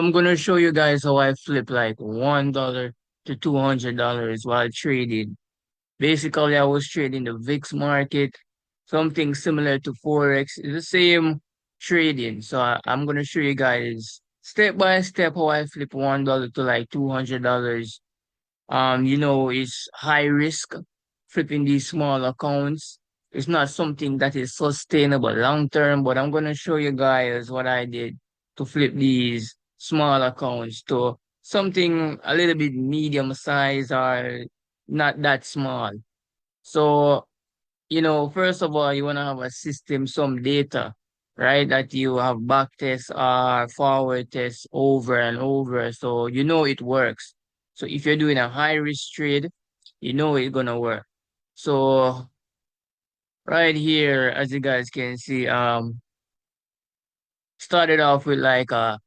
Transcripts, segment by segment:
I'm gonna show you guys how I flip like $1 to $200 while trading. Basically, I was trading the VIX market, something similar to Forex. It's the same trading. So I'm gonna show you guys step by step how I flip $1 to like $200. It's high risk flipping these small accounts. It's not something that is sustainable long term, but I'm gonna show you guys what I did to flip these small accounts to something a little bit medium size or not that small. So, first of all, you wanna have a system, some data, right? That you have back tests or forward tests over and over. So you know it works. So if you're doing a high risk trade, you know it's gonna work. So right here, as you guys can see, started off with like a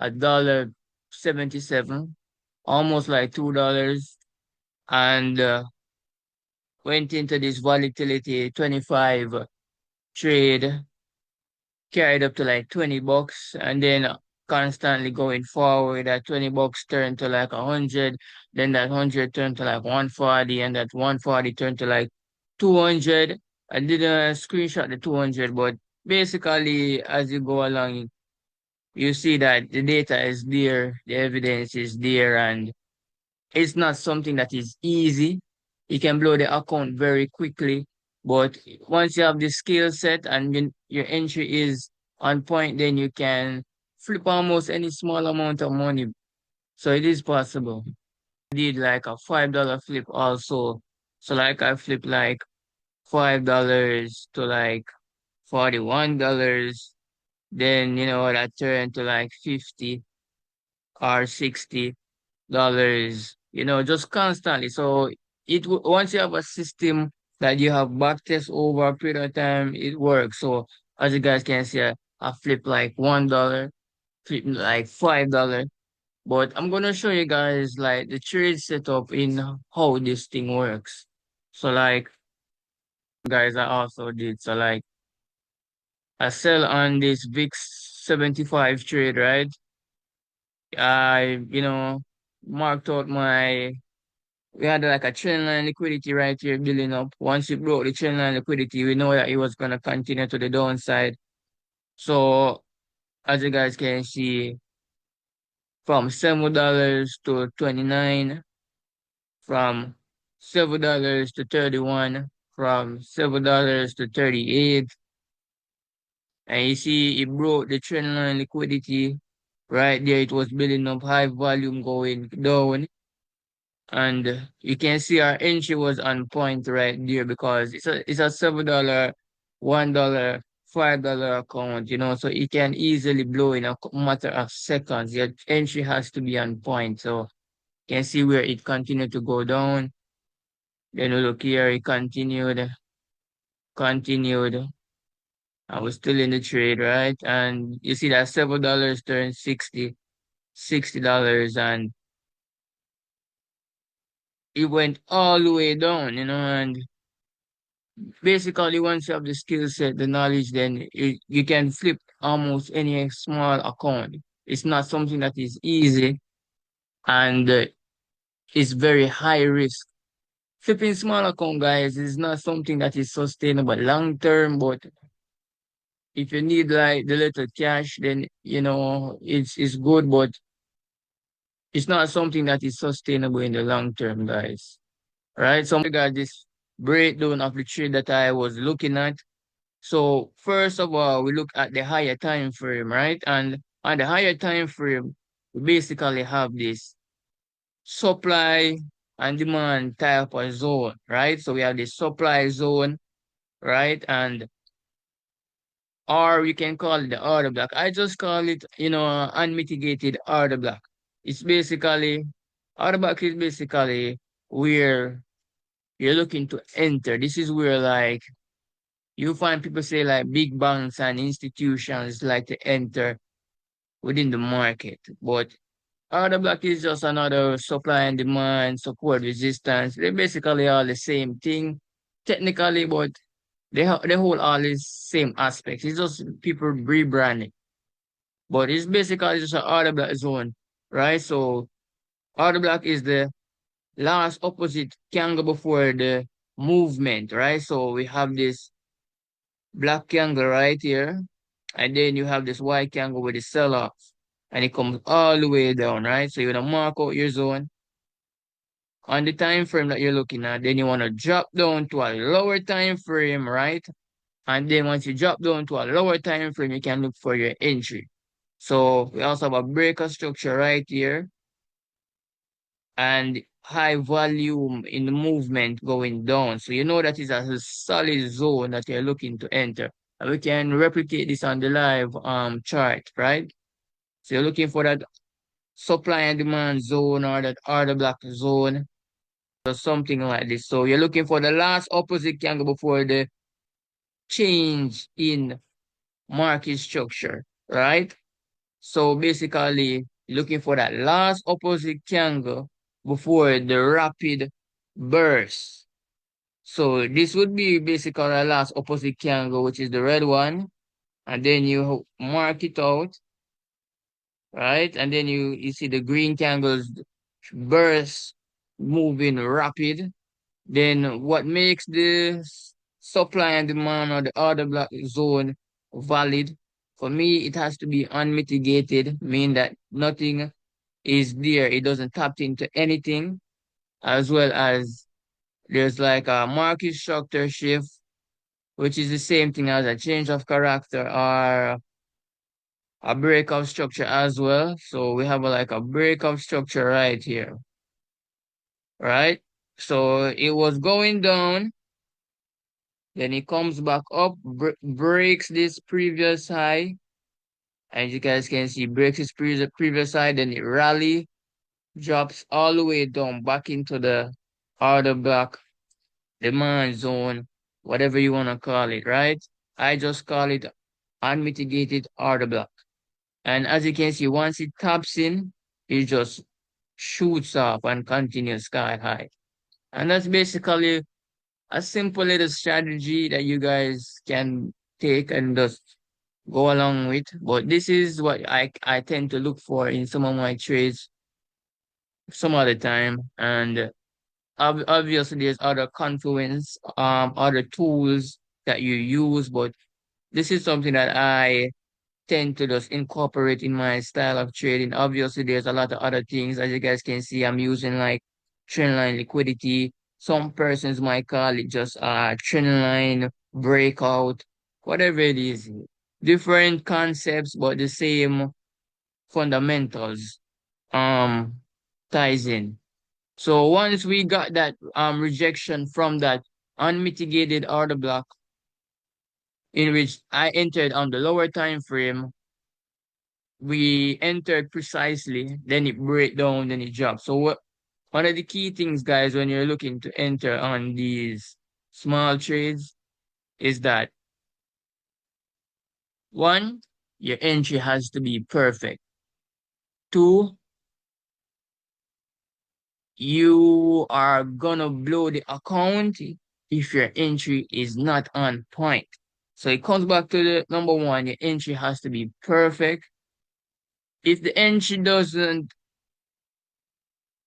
$1.77, almost like $2, and went into this volatility 25 trade, carried up to like $20, and then constantly going forward. That $20 turned to like 100, then that 100 turned to like 140, and that 140 turned to like 200. I didn't screenshot the 200, but basically, as you go along, you see that the data is there, the evidence is there, and it's not something that is easy. You can blow the account very quickly, but once you have the skill set and your entry is on point, then you can flip almost any small amount of money. So it is possible. I did like a $5 flip also. So like I flipped like $5 to like $41. Then that turned to like 50 or $60, just constantly. So once you have a system that you have backtest over a period of time, it works. So as you guys can see, I flip like $1, flip like $5. But I'm gonna show you guys like the trade setup in how this thing works. So like guys, I also did. So like I sell on this VIX 75 trade, right? I marked out we had like a trend line liquidity right here building up. Once it broke the trend line liquidity, we know that it was gonna continue to the downside. So as you guys can see, from $7 to 29, from $7 to 31, from $7 to 38, and you see it broke the trend line liquidity right there. It was building up high volume going down. And you can see our entry was on point right there because it's a $7, $1, $5 account, so it can easily blow in a matter of seconds. Your entry has to be on point. So you can see where it continued to go down. Then we look here, it continued. I was still in the trade, right? And you see that $7 turned $60, and it went all the way down, and basically once you have the skill set, the knowledge, then you can flip almost any small account. It's not something that is easy, and it's very high risk. Flipping small account, guys, is not something that is sustainable long term, but if you need like the little cash, then it's good, but it's not something that is sustainable in the long term, guys. Right? So I got this breakdown of the trade that I was looking at. So first of all, we look at the higher time frame, right? And on the higher time frame, we basically have this supply and demand type of zone, right? So we have the supply zone, right? And or we can call it the order block. I just call it, unmitigated order block. It's basically order block is basically where you're looking to enter. This is where like you find people say like big banks and institutions like to enter within the market. But order block is just another supply and demand, support resistance. They're basically all the same thing technically, but they hold all the same aspects. It's just people rebranding. but it's basically just an order block zone, right? So order block is the last opposite triangle before the movement, right? So we have this black triangle right here, and then you have this white triangle with the sell off, and it comes all the way down, right? So you're gonna mark out your zone on the time frame that you're looking at. Then you want to drop down to a lower time frame, right? And then once you drop down to a lower time frame, you can look for your entry. So we also have a breaker structure right here and high volume in the movement going down. So you know that is a solid zone that you're looking to enter. And we can replicate this on the live chart, right? So you're looking for that supply and demand zone or that order block zone or something like this. So you're looking for the last opposite candle before the change in market structure, right? So basically, looking for that last opposite candle before the rapid burst. So this would be basically the last opposite candle, which is the red one. And then you mark it out, right? And then you see the green candles burst moving rapid. Then what makes the supply and demand or the order block zone valid? For me, it has to be unmitigated, meaning that nothing is there. It doesn't tap into anything, as well as there's like a market structure shift, which is the same thing as a change of character or a breakout structure as well. So we have like a breakout structure right here, right? So it was going down. Then it comes back up, breaks this previous high. As you guys can see, breaks this previous high, then it rally, drops all the way down back into the order block, demand zone, whatever you want to call it, right? I just call it unmitigated order block. And as you can see, once it taps in, it just shoots up and continues sky high. And that's basically a simple little strategy that you guys can take and just go along with. But this is what I tend to look for in some of my trades some other time. And obviously there's other confluence, other tools that you use, but this is something that I tend to just incorporate in my style of trading. Obviously, there's a lot of other things. As you guys can see, I'm using like trendline liquidity. Some persons might call it just trendline breakout, whatever it is. Different concepts, but the same fundamentals um ties in. So once we got that rejection from that unmitigated order block in which I entered on the lower time frame, we entered precisely, then it break down, then it drops. So one of the key things, guys, when you're looking to enter on these small trades is that one, your entry has to be perfect. Two, you are gonna blow the account if your entry is not on point. So it comes back to the number one, your entry has to be perfect. If the entry doesn't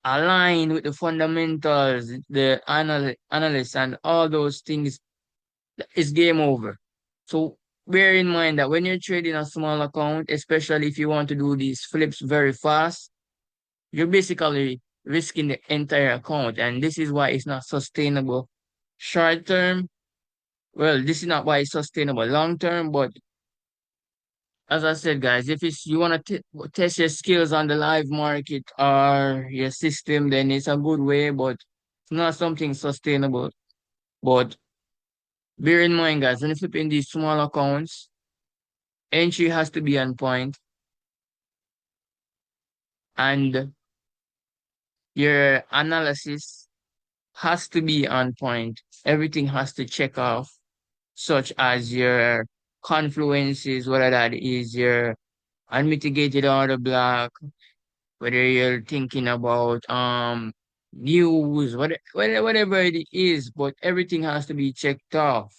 align with the fundamentals, the analysts and all those things, it's game over. So bear in mind that when you're trading a small account, especially if you want to do these flips very fast, you're basically risking the entire account. And this is why it's not sustainable short term. Well, this is not why it's sustainable long term, but as I said, guys, if it's you want to test your skills on the live market or your system, then it's a good way, but it's not something sustainable. But bear in mind, guys, when you flip in these small accounts, entry has to be on point, and your analysis has to be on point. Everything has to check off, such as your confluences, whether that is your unmitigated order block, whether you're thinking about news, whatever it is, but everything has to be checked off.